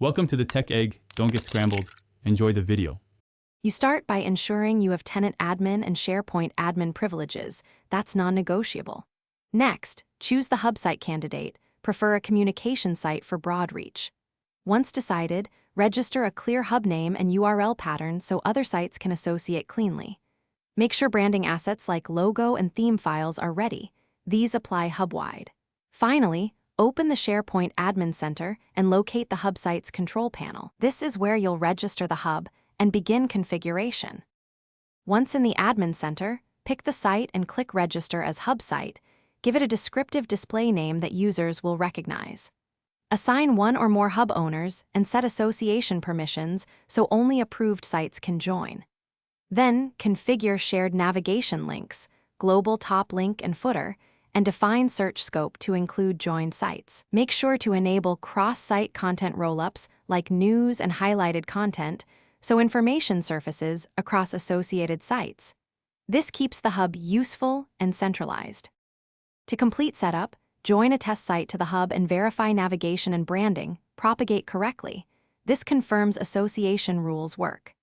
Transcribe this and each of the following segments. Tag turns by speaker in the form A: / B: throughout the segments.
A: Welcome to the Tech Egg. Don't get scrambled. Enjoy the video.
B: You start by ensuring you have tenant admin and Sharepoint admin privileges. That's non-negotiable. Next, choose the hub site candidate. Prefer a communication site for broad reach. Once decided, register a clear hub name and URL pattern so other sites can associate cleanly. Make sure branding assets like logo and theme files are ready. These apply hub-wide. Finally, open the Sharepoint Admin Center and locate the hub site's control panel. This is where you'll register the hub and begin configuration. Once in the Admin Center, pick the site and click Register as hub site. Give it a descriptive display name that users will recognize. Assign one or more hub owners and set association permissions so only approved sites can join. Then, configure shared navigation links, global top link and footer, and define search scope to include joined sites. Make sure to enable cross-site content rollups like news and highlighted content so information surfaces across associated sites. This keeps the hub useful and centralized. To complete setup, join a test site to the hub and verify navigation and branding propagate correctly. This confirms association rules work.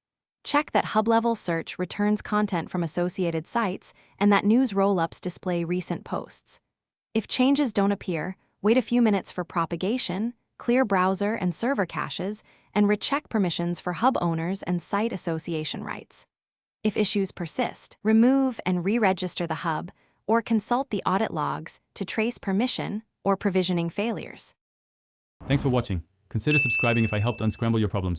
B: Check that hub-level search returns content from associated sites and that news roll-ups display recent posts. If changes don't appear, wait a few minutes for propagation, clear browser and server caches, and recheck permissions for hub owners and site association rights. If issues persist, remove and re-register the hub or consult the audit logs to trace permission or provisioning failures.
A: Thanks for watching. Consider subscribing if I helped unscramble your problems.